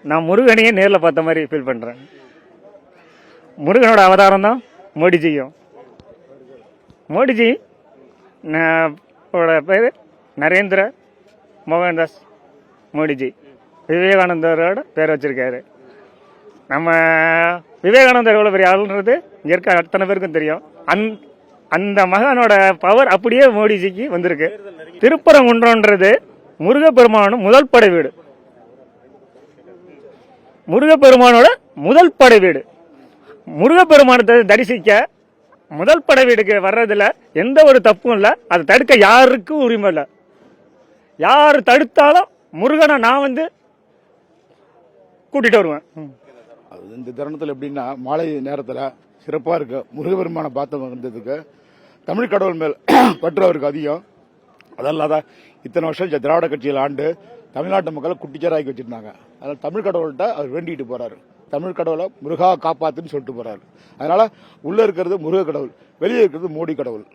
நான் முருகனையே நேரில் பார்த்த மாதிரி ஃபீல் பண்ணுறேன். முருகனோட அவதாரம் தான் மோடிஜியும். மோடிஜி பேர் நரேந்திர மோகன்தாஸ் மோடிஜி. விவேகானந்தரோட பேர் வச்சிருக்காரு. நம்ம விவேகானந்தர் எவ்வளோ பெரிய ஆளுன்றது இங்கே இருக்க அத்தனை பேருக்கும் தெரியும். அந்த மகனோட பவர் அப்படியே மோடிஜிக்கு வந்திருக்கு. திருப்பரங்குன்றன்றது முருகப்பெருமானும் முதல் படை வீடு. முருகப்பெருமானோட முதல் படை வீடு. முருகப்பெருமானத்தை தரிசிக்க முதல் படை வீடுக்கு வர்றதுல எந்த ஒரு தப்பும் இல்லை. அதை தடுக்க யாருக்கும் உரிமை இல்லை. யார் தடுத்தாலும் முருகனை நான் கூட்டிட்டு வருவேன். இந்த தருணத்தில் எப்படின்னா மாலை நேரத்தில் சிறப்பாக இருக்கு. முருகப்பெருமானை பார்த்ததுக்கு தமிழ் கடவுள் மேல் பற்று அவருக்கு அதிகம். அதல்லாத இத்தனை வருஷம் திராவிட கட்சியில் ஆண்டு தமிழ்நாட்டு மக்களை குட்டிச்சராக்கி வச்சிருந்தாங்க. அதனால தமிழ் கடவுள்கிட்ட அவர் வேண்டிட்டு போறாரு. தமிழ் கடவுளை முருகா காப்பாத்துன்னு சொல்லிட்டு போறாரு. அதனால உள்ள இருக்கிறது முருக கடவுள், வெளியே இருக்கிறது மோடி கடவுள்.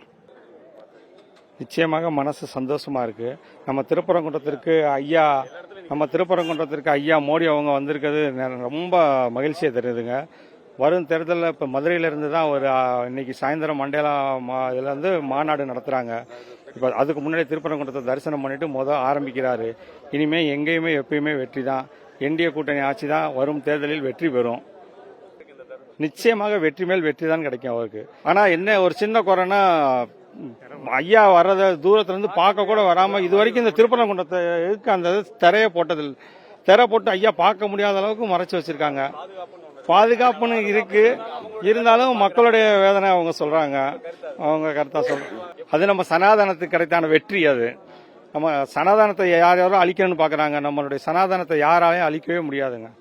நிச்சயமாக மனசு சந்தோஷமா இருக்கு. நம்ம திருப்பரங்குன்றத்திற்கு ஐயா மோடி அவங்க வந்திருக்கிறது ரொம்ப மகிழ்ச்சியை தருதுங்க. வரும் தேர்தலில் இப்போ மதுரையில இருந்து தான் ஒரு இன்னைக்கு சாயந்தரம் மண்டேலா இதுல மாநாடு நடத்துறாங்க. இப்போ அதுக்கு முன்னாடி திருப்பரங்குன்றத்தை தரிசனம் பண்ணிட்டு ஆரம்பிக்கிறாரு. இனிமே எங்கேயுமே எப்பயுமே வெற்றி தான். என்டிஏ கூட்டணி ஆட்சி தான் வரும் தேர்தலில் வெற்றி பெறும். நிச்சயமாக வெற்றி மேல் வெற்றி தான் கிடைக்கும் அவருக்கு. ஆனா என்ன ஒரு சின்ன குறைனா ஐயா வர்றத தூரத்துல இருந்து பார்க்க கூட வராம இது வரைக்கும் இந்த திருப்பரங்குன்றத்தை அந்த திரை போட்டு ஐயா பார்க்க முடியாத அளவுக்கு மறைச்சு வச்சிருக்காங்க. பாதுகாப்புன்னு இருக்கு, இருந்தாலும் மக்களுடைய வேதனை அவங்க சொல்றாங்க. அவங்க கருத்தா சொல்றாங்க. அது நம்ம சனாதனத்துக்கு கிடைத்தான வெற்றி. அது நம்ம சனாதனத்தை யாரும் அழிக்கணும்னு பாக்குறாங்க. நம்மளுடைய சனாதனத்தை யாராலையும் அழிக்கவே முடியாதுங்க.